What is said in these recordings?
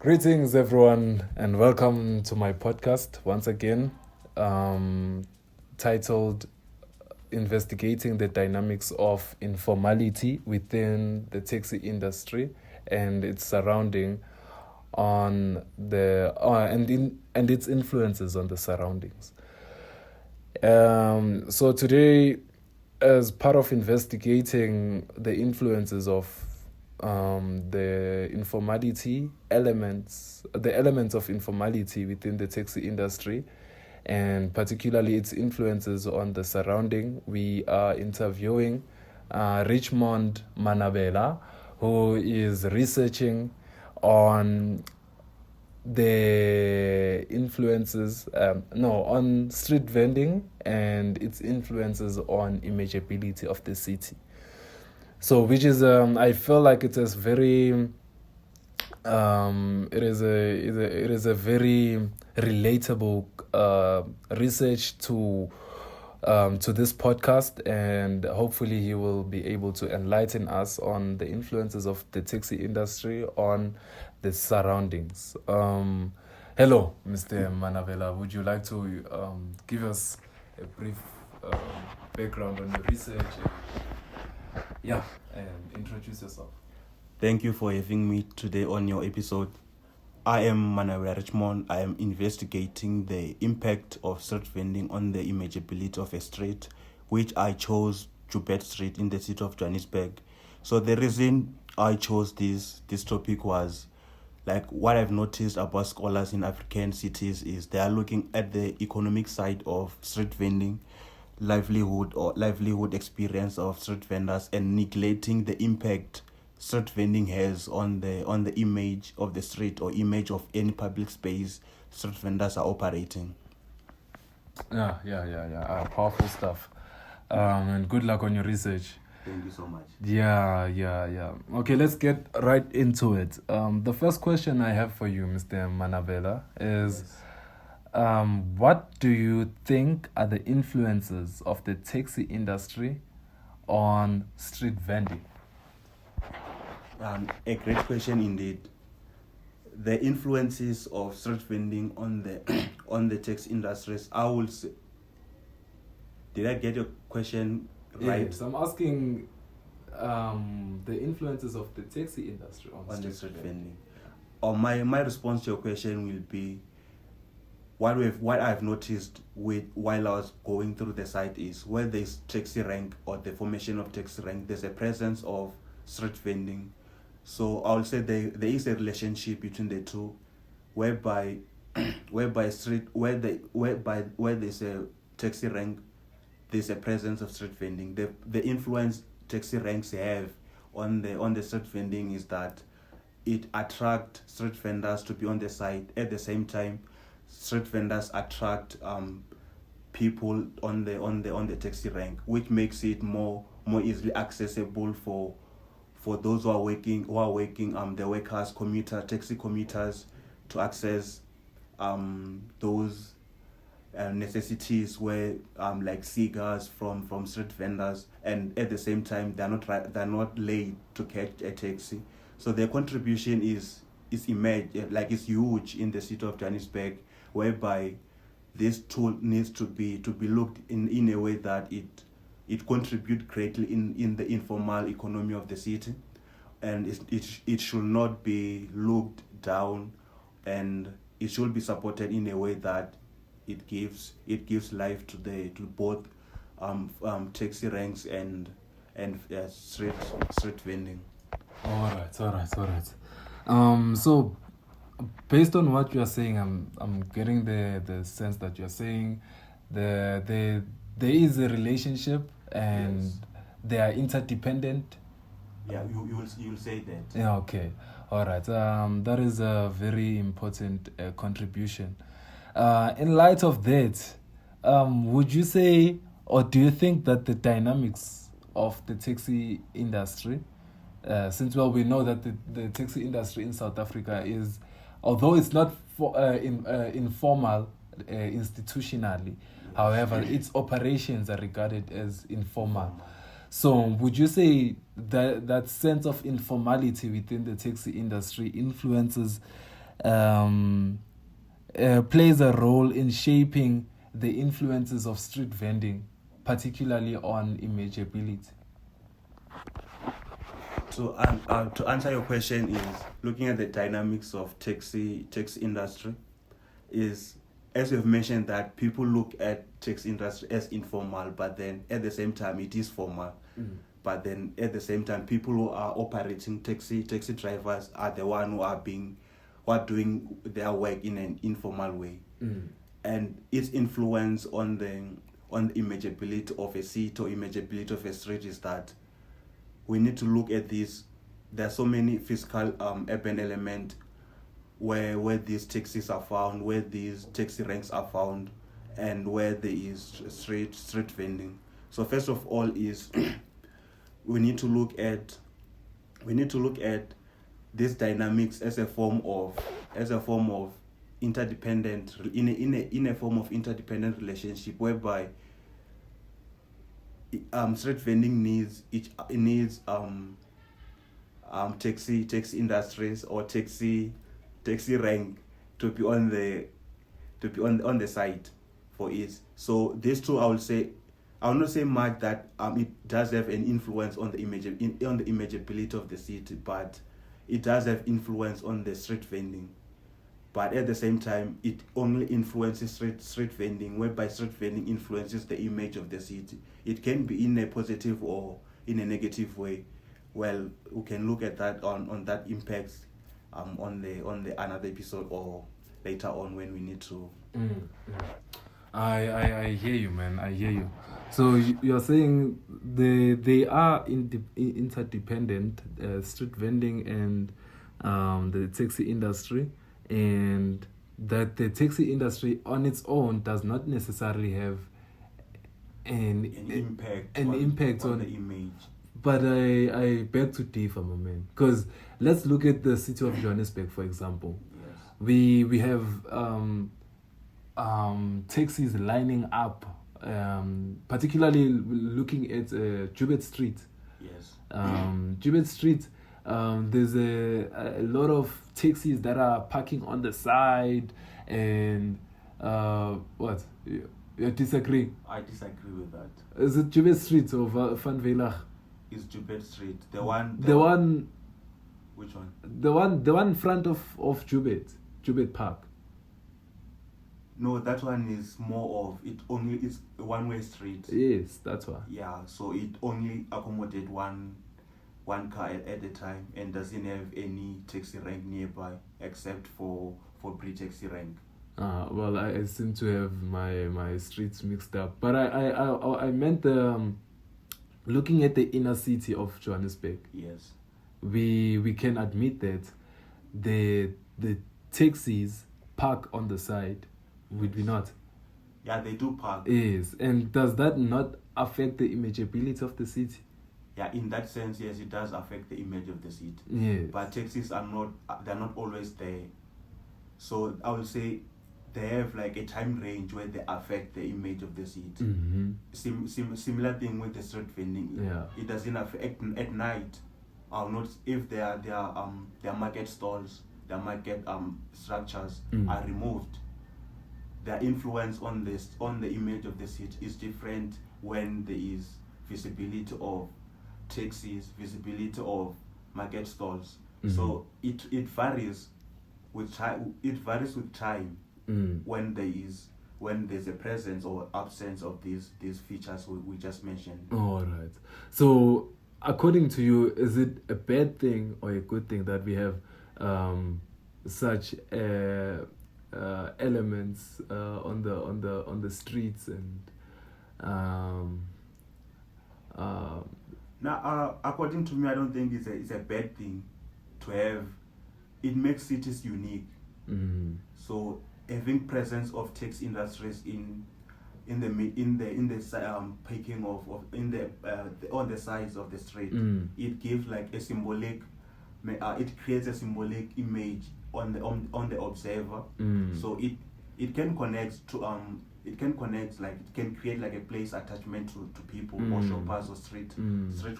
Greetings, everyone, and welcome to my podcast once again, titled Investigating the Dynamics of Informality Within the Taxi Industry and its surrounding on the and its influences on the surroundings. So today, as part of investigating the influences of the elements of informality within the taxi industry, and particularly its influences on the surrounding, we are interviewing Richmond Manvhela, who is researching on the influences on street vending and its influences on imageability of the city. So which is I feel like it is very it is a very relatable research to this podcast, and hopefully he will be able to enlighten us on the influences of the taxi industry on the surroundings. Hello, Mr. Manvhela. Would you like to give us a brief background on your research? And introduce yourself. Thank you for having me today on your episode. I am Manvhela Richmond. I am investigating the impact of street vending on the imageability of a street, which I chose Joubert Street in the city of Johannesburg. So the reason I chose this topic was, like, what I've noticed about scholars in African cities is they are looking at the economic side of street vending, livelihood experience of street vendors, and neglecting the impact street vending has on the image of the street or image of any public space street vendors are operating. Powerful stuff. And good luck on your research. Thank you so much. Yeah. Okay, let's get right into it. The first question I have for you, Mr. Manvhela, is what do you think are the influences of the taxi industry on street vending? A great question indeed. The influences of street vending on the on the taxi industries, I will say. Did I get your question right? Yes, I'm asking the influences of the taxi industry on the street vending. Or my response to your question will be, what I've noticed while I was going through the site is where there's taxi rank or the formation of taxi rank, there's a presence of street vending. So I would say there is a relationship between the two, whereby where there's a taxi rank, there's a presence of street vending. The influence taxi ranks have on the street vending is that it attracts street vendors to be on the site. At the same time, street vendors attract people on the taxi rank, which makes it more easily accessible for those who are working the workers, taxi commuters, to access those necessities where like cigars from street vendors, and at the same time they're not late to catch a taxi. So their contribution is it's huge in the city of Johannesburg, whereby this tool needs to be looked in a way that it contributes greatly in the informal economy of the city, and it should not be looked down, and it should be supported in a way that it gives life to both taxi ranks and street vending. All right. So based on what you are saying, I'm getting the sense that you're saying there is a relationship, and yes, they are interdependent. Yeah, you'll say that. Yeah, okay. All right. That is a very important contribution. In light of that, would you say, or do you think that the dynamics of the taxi industry, since we know that the taxi industry in South Africa is, although it's not informal institutionally, however, its operations are regarded as informal. So would you say that sense of informality within the taxi industry influences plays a role in shaping the influences of street vending, particularly on imageability? So, to answer your question, is looking at the dynamics of taxi industry, is, as you've mentioned, that people look at taxi industry as informal, but then at the same time it is formal. But then at the same time, people who are operating taxi drivers are the one who are doing their work in an informal way. And its influence on the imageability of a city or imageability of a street is that we need to look at this. There are so many physical urban elements where these taxis are found, where these taxi ranks are found, and where there is street vending. So first of all is we need to look at these dynamics as a form of interdependent in a form of interdependent relationship, whereby street vending needs taxi industries or taxi rank to be on the site for it. So these two, I will not say much that it does have an influence on the imageability of the city, but it does have influence on the street vending. But at the same time, it only influences street vending, whereby street vending influences the image of the city. It can be in a positive or in a negative way. Well, we can look at that on that impacts on the another episode or later on when we need to. I hear you, man. I hear you. So you're saying they are interdependent, street vending and the taxi industry, and that the taxi industry on its own does not necessarily have an impact on the image. But I beg to differ, my man, because let's look at the city of Johannesburg, for example. Yes. We have taxis lining up, particularly looking at Jubet Street. Yes. Jubet Street, there's a lot of taxis that are parking on the side, and what? You disagree? I disagree with that. Is it Jubet Street or Van Manvhela? It's Jubet Street. The one. Which one? The one in front of Jubet Park. No, that one is more of it. Only it's a one-way street. Yes, that's why. Yeah, so it only accommodates one car at a time and doesn't have any taxi rank nearby except for pre-taxi rank. Well, I seem to have my streets mixed up, but I meant looking at the inner city of Johannesburg. Yes. We can admit that the taxis park on the side. Would we not? Yeah, they do park. Yes, and does that not affect the imageability of the city? Yeah, in that sense, yes, it does affect the image of the city. Yes. But taxis they're not always there. So I would say they have like a time range where they affect the image of the city. Mm-hmm. Similar thing with the street vending. Yeah. It doesn't affect at night. Not if their market stalls, their market structures are removed. Their influence on the image of the city is different when there is visibility of taxis, visibility of market stalls. Mm-hmm. So it varies with time. It varies with time when there's a presence or absence of these features we just mentioned. All right. So according to you, is it a bad thing or a good thing that we have such elements on the streets and now according to me, I don't think it's a bad thing to have. It makes cities unique. So having presence of taxi industries on the sides of the street, it gives like a symbolic. It creates a symbolic image on the observer. So it can connect to it can create like a place attachment to people or shoppers or street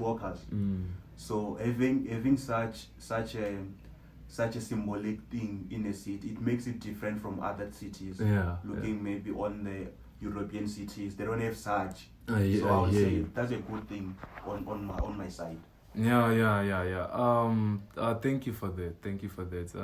walkers. So having such such a symbolic thing in a city. It makes it different from other cities. Yeah. Looking maybe on the European cities, they don't have such. So I I would hear say you. that's a good thing on my side. Yeah. Thank you for that. Thank you for that.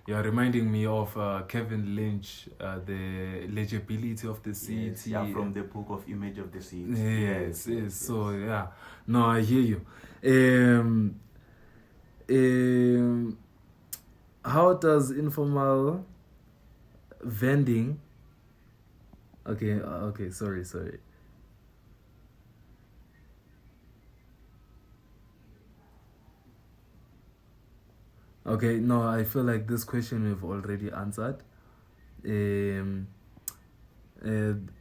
You're reminding me of Kevin Lynch, the legibility of the city. Yes, yeah, from the book of Image of the City. Yes. So yeah, no, I hear you. How does informal vending? Okay. Sorry. Okay, no, I feel like this question we've already answered. Um,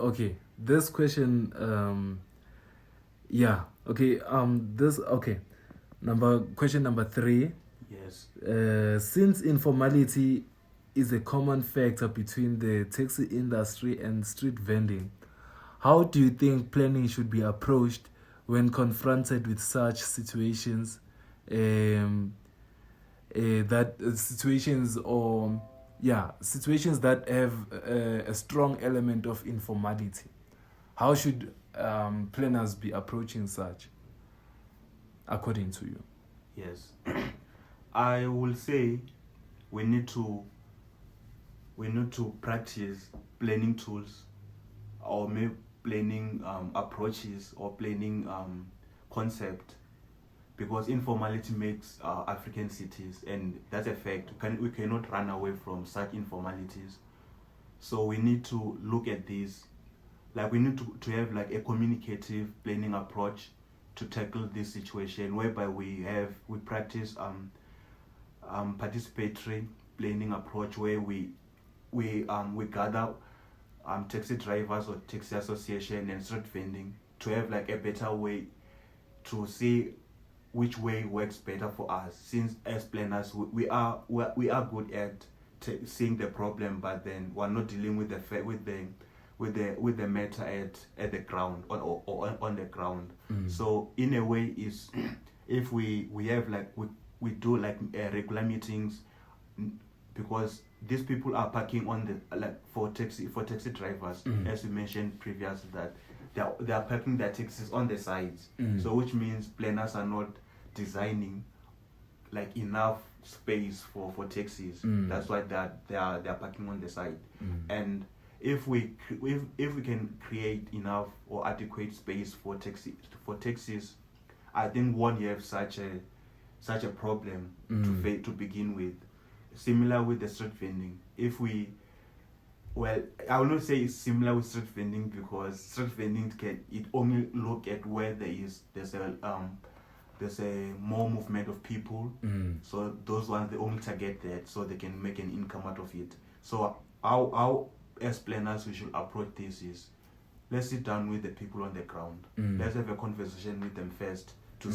okay, this question, yeah, okay, question number 3. Yes. Since informality is a common factor between the taxi industry and street vending, how do you think planning should be approached when confronted with such situations? Situations that have a strong element of informality. How should planners be approaching such, according to you? Yes. I will say we need to practice planning tools, or maybe planning approaches, or planning concept, because informality makes African cities, and that's a fact. We cannot run away from such informalities. So we need to look at this, like we need to have like a communicative planning approach to tackle this situation, whereby we practice participatory planning approach, where we gather taxi drivers or taxi association and street vending to have like a better way to see which way works better for us. Since as planners we are good at seeing the problem, but then we're not dealing with the matter at the ground, or on the ground. So in a way, is if we have like we do like regular meetings, because these people are parking on the, like for taxi drivers, as we mentioned previously, that they are parking their taxis on the sides. So which means planners are not designing like enough space for taxis. That's why they are parking on the side. And if we can create enough or adequate space for taxis, I think won't have such a problem to begin with. Similar with the street vending. I will not say it's similar with street vending, because street vending it only look at where there's a more movement of people. So those ones, they only target that, so they can make an income out of it. So how as planners we should approach this is, let's sit down with the people on the ground. Let's have a conversation with them first to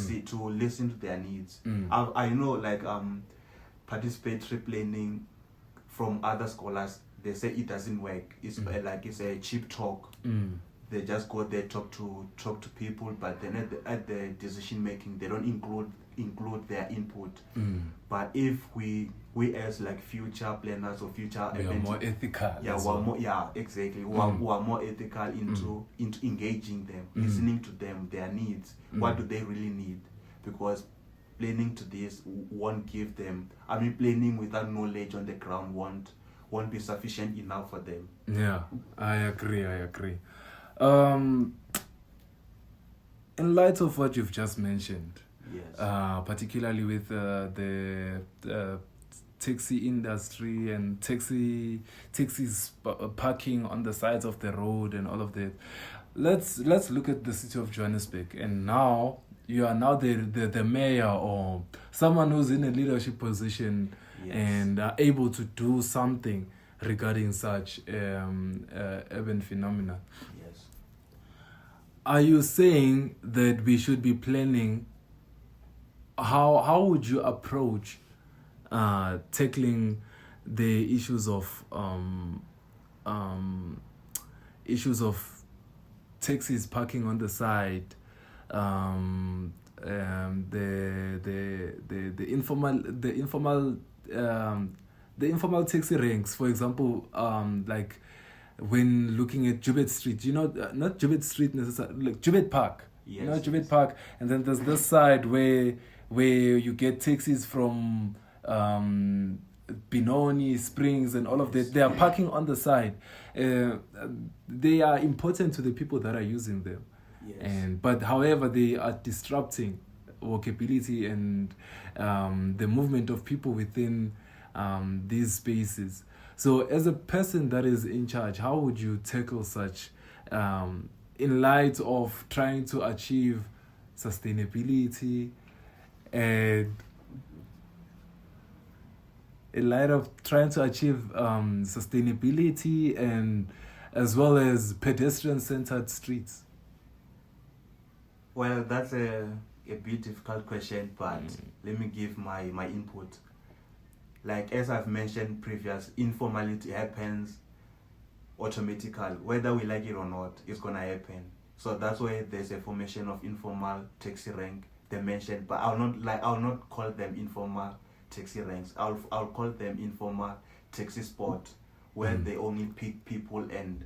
listen to their needs. I know like participatory planning from other scholars, they say it doesn't work. It's like it's a cheap talk. They just go there, talk to people, but then at the decision making, they don't include their input. But if we as like future planners or future we are more ethical. Exactly. We are more ethical into engaging them, listening to them, their needs. What do they really need? Because planning to this won't give them. Planning without knowledge on the ground won't be sufficient enough for them. Yeah, I agree. In light of what you've just mentioned, yes, particularly with the taxi industry and taxis parking on the sides of the road and all of that, let's look at the city of Johannesburg. And now you are now the mayor, or someone who's in a leadership position, and are able to do something regarding such urban phenomena. Yes. Are you saying that we should be planning? How would you approach tackling the issues of taxis parking on the side, the informal the informal taxi ranks, for example, like when looking at Jubet Street, not Jubet Street necessarily, like Jubet Park. Yes, Jubet Park, and then there's this side where you get taxis from Benoni, Springs, and all of that. They are parking on the side. They are important to the people that are using them. Yes. But however, they are disrupting walkability and the movement of people within these spaces. So as a person that is in charge, how would you tackle such in light of trying to achieve sustainability and in light of trying to achieve sustainability and as well as pedestrian-centered streets? Well, that's a bit difficult question, but let me give my input. Like as I've mentioned previous, informality happens automatically. Whether we like it or not, it's gonna happen. So that's why there's a formation of informal taxi rank they mentioned, but I'll not call them informal taxi ranks. I'll call them informal taxi spot, where they only pick people and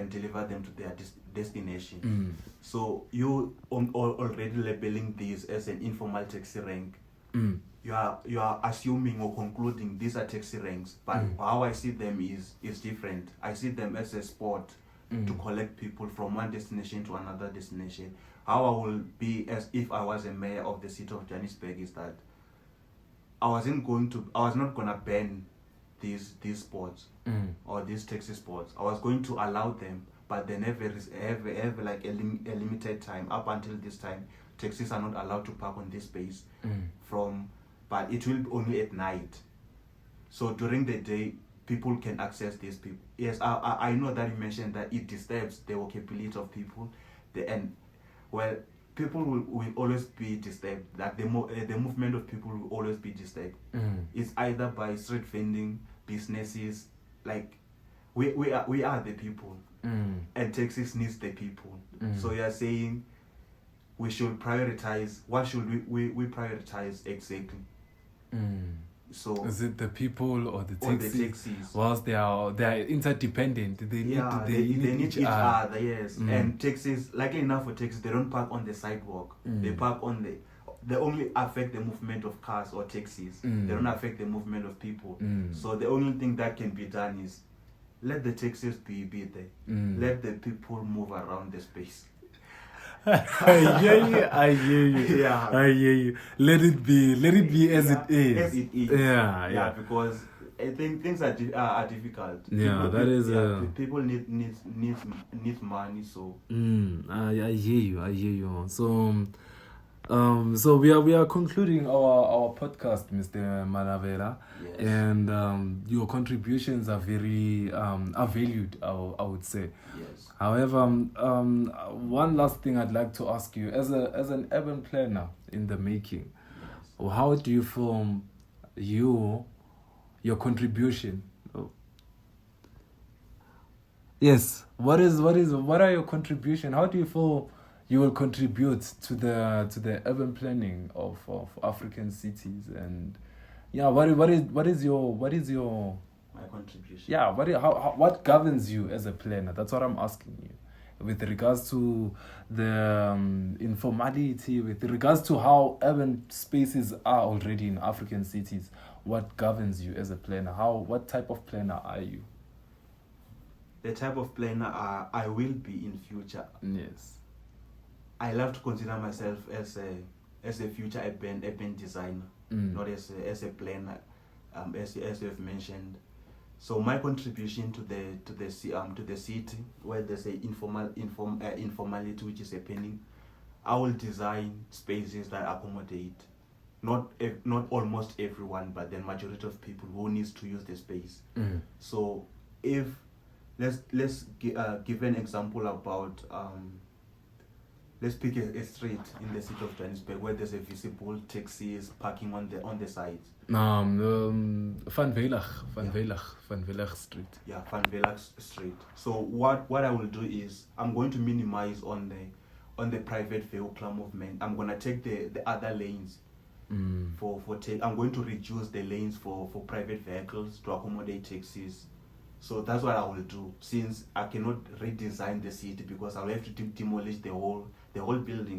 deliver them to their destination. So you already labeling this as an informal taxi rank. You are assuming or concluding these are taxi ranks, but how I see them is different. I see them as a spot to collect people from one destination to another destination. How I will be as if I was a mayor of the city of Johannesburg is that I was not gonna ban these spots or these taxi spots. I was going to allow them, but they never have like a limited time. Up until this time, taxis are not allowed to park on this space but it will be only at night. So during the day, people can access these people. Yes, I know that you mentioned that it disturbs the walkability of people. People will always be disturbed. Like the movement of people will always be disturbed. It's either by street vending, businesses. Like we are the people, and Texas needs the people. So you are saying we should prioritize. What should we prioritize exactly? So is it the people or the taxis? Whilst they are interdependent, they need each other. Yes, and taxis, luckily enough for taxis, they don't park on the sidewalk. They park on they only affect the movement of cars or taxis. They don't affect the movement of people. So the only thing that can be done is let the taxis be there. Let the people move around the space. I hear you. Yeah. I hear you. Let it be as it is. As it is. Yeah. Because I think things are difficult. People need money. So. I hear you. So we are concluding our podcast, Mr. Manvhela, and your contributions are very are valued. I would say. Yes. However, one last thing I'd like to ask you, as an urban planner in the making, how do you feel your contribution? Yes. What are your contribution? How do you feel you will contribute to the urban planning of African cities? And what is your my contribution? Yeah, what governs you as a planner? That's what I'm asking you. With regards to the informality, with regards to how urban spaces are already in African cities, what governs you as a planner? What type of planner are you? The type of planner I will be in future. Yes. I love to consider myself as a future urban designer, not as a planner, as you have mentioned. So my contribution to the city where there's a informality which is happening, I will design spaces that accommodate not almost everyone, but the majority of people who needs to use the space. So if let's give an example about let's pick a street in the city of Johannesburg where there's a visible taxis parking on the sides. Manvhela Street. Yeah, Manvhela Street. So what I will do is I'm going to minimize on the private vehicle movement. I'm gonna take the other lanes I'm going to reduce the lanes for private vehicles to accommodate taxis. So that's what I will do, since I cannot redesign the city because I'll have to demolish the whole building